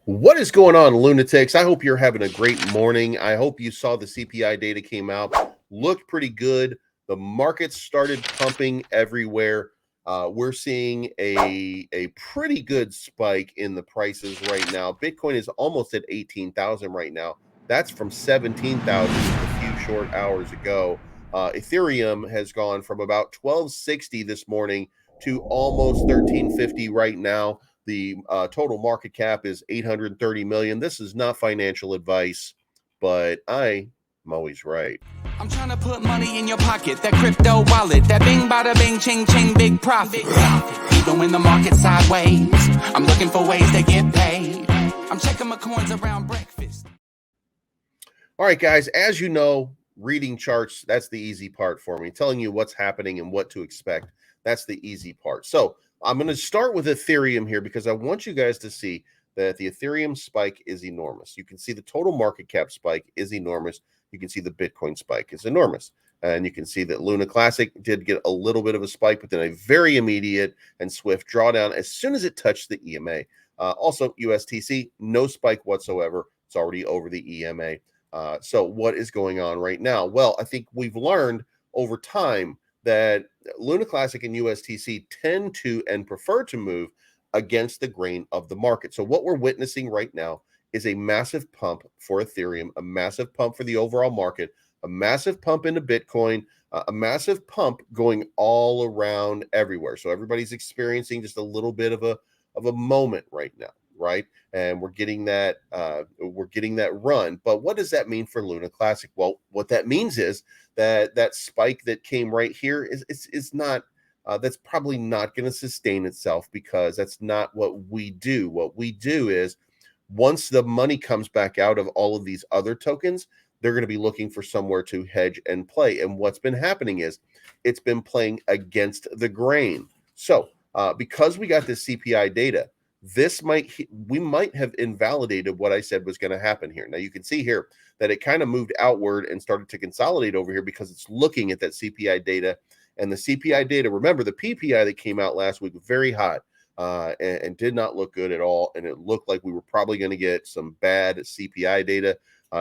What is going on, lunatics? I hope you're having a great morning. I hope you saw the CPI data came out, looked pretty good. The markets started pumping everywhere. We're seeing a pretty good spike in the prices right now. Bitcoin is almost at 18,000 right now. That's from 17,000 just a few short hours ago. Ethereum has gone from about 1260 this morning to almost 1350 right now. The total market cap is 830 million. This is not financial advice, but I'm always right. I'm trying to put money in your pocket, that crypto wallet, that bing bada bing ching ching big profit. Even when the market's sideways, I'm looking for ways to get paid. I'm checking my coins around breakfast. All right, guys, as you know, reading charts, that's the easy part for me. Telling you what's happening and what to expect, that's the easy part. So I'm going to start with Ethereum here because I want you guys to see that the Ethereum spike is enormous. You can see the total market cap spike is enormous. You can see the Bitcoin spike is enormous. And you can see that Luna Classic did get a little bit of a spike, but then a very immediate and swift drawdown as soon as it touched the EMA. Also, USTC, no spike whatsoever. It's already over the EMA. So what is going on right now? Well, I think we've learned over time that Luna Classic and USTC tend to and prefer to move against the grain of the market. So what we're witnessing right now is a massive pump for Ethereum, a massive pump for the overall market, a massive pump into Bitcoin, a massive pump going all around everywhere. So everybody's experiencing just a little bit of a moment right now, right? And we're getting that run. But what does that mean for Luna Classic? Well, what that means is that spike that came right here is not that's probably not going to sustain itself because that's not what we do. What we do is once the money comes back out of all of these other tokens, they're going to be looking for somewhere to hedge and play. And what's been happening is it's been playing against the grain. So because we got this CPI data, we might have invalidated what I said was going to happen here. Now you can see here that it kind of moved outward and started to consolidate over here because it's looking at that CPI data. And the CPI data, remember the PPI that came out last week was very hot and did not look good at all. And it looked like we were probably going to get some bad CPI data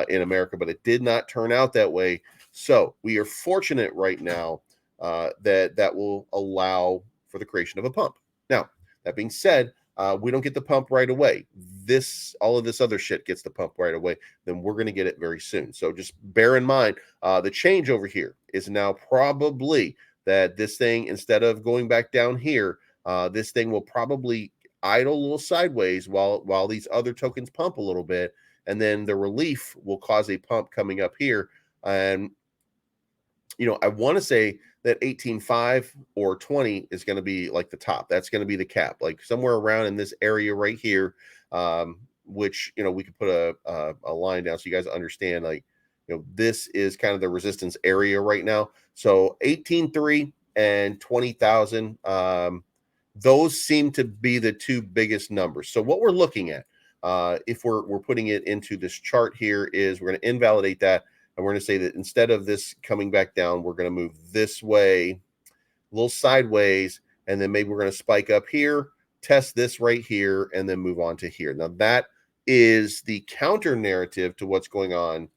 in America, but it did not turn out that way. So we are fortunate right now that will allow for the creation of a pump. Now, that being said, we don't get the pump right away. All of this other shit gets the pump right away. Then we're going to get it very soon. So just bear in mind, the change over here is now probably that this thing, instead of going back down here, this thing will probably idle a little sideways while these other tokens pump a little bit. And then the relief will cause a pump coming up here. And, I want to say that 18.5 or 20 is going to be like the top. That's going to be the cap, like somewhere around in this area right here, which, we could put a line down so you guys understand, like, this is kind of the resistance area right now. So 18.3 and 20,000, those seem to be the two biggest numbers. So what we're looking at, if we're putting it into this chart here, is we're going to invalidate that. And we're going to say that instead of this coming back down, we're going to move this way, a little sideways, and then maybe we're going to spike up here, test this right here, and then move on to here. Now, that is the counter narrative to what's going on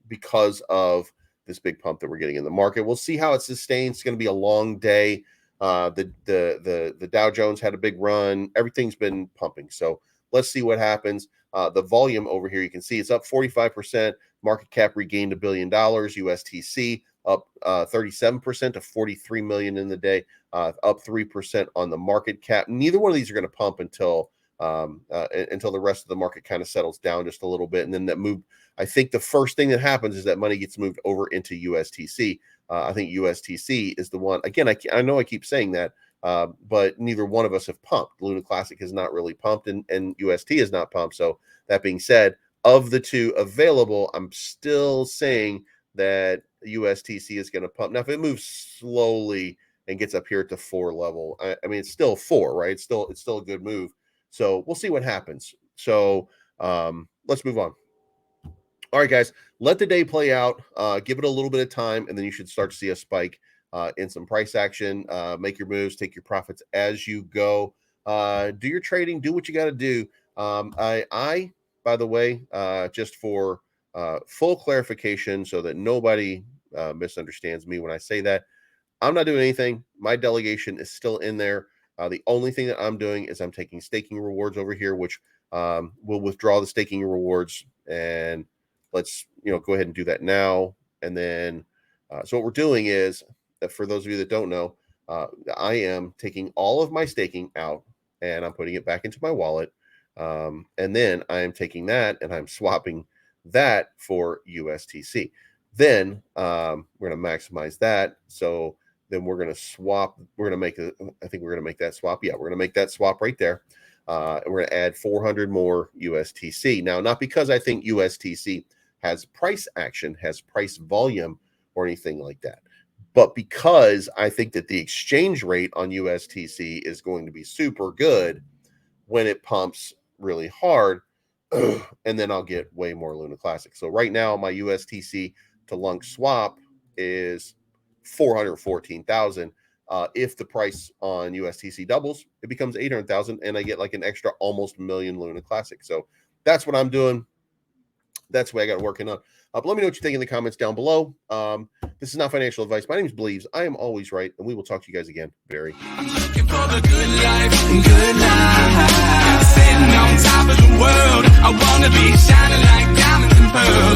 because of this big pump that we're getting in the market. We'll see how it sustains. It's going to be a long day. The Dow Jones had a big run. Everything's been pumping. So let's see what happens. The volume over here, you can see it's up 45%. Market cap regained $1 billion. USTC up 37% to 43 million in the day, up 3% on the market cap. Neither one of these are going to pump until the rest of the market kind of settles down just a little bit. And then that move, I think the first thing that happens is that money gets moved over into USTC. I think USTC is the one. Again, I know I keep saying that, but neither one of us have pumped. Luna Classic has not really pumped, and UST has not pumped. So that being said, of the two available, I'm still saying that USTC is going to pump. Now, if it moves slowly and gets up here at the 4 level, I mean, it's still 4, right? It's still a good move. So we'll see what happens. So let's move on. All right, guys, let the day play out. Give it a little bit of time, and then you should start to see a spike in some price action. Make your moves, take your profits as you go. Do your trading, do what you got to do. I by the way, just for full clarification so that nobody misunderstands me when I say that, I'm not doing anything. My delegation is still in there. The only thing that I'm doing is I'm taking staking rewards over here, which we'll withdraw the staking rewards, and let's go ahead and do that now. And then, so what we're doing is, for those of you that don't know, I am taking all of my staking out and I'm putting it back into my wallet. And then I am taking that and I'm swapping that for USTC. Then we're going to maximize that. So then we're going to swap. We're going to make I think we're going to make that swap. Yeah, we're going to make that swap right there. And we're going to add 400 more USTC. Now, not because I think USTC has price action, has price volume, or anything like that, but because I think that the exchange rate on USTC is going to be super good when it pumps really hard, and then I'll get way more Luna Classic. So right now, my USTC to Lunc swap is 414,000. If the price on USTC doubles, it becomes 800,000, and I get like an extra almost million Luna Classic. So that's what I'm doing. That's what I got working on. But let me know what you think in the comments down below. This is not financial advice. My name is Believes. I am always right, and we will talk to you guys again very soon. I'm looking for the good life, good life. Sitting on top of the world. I wanna be shining like diamonds and pearls.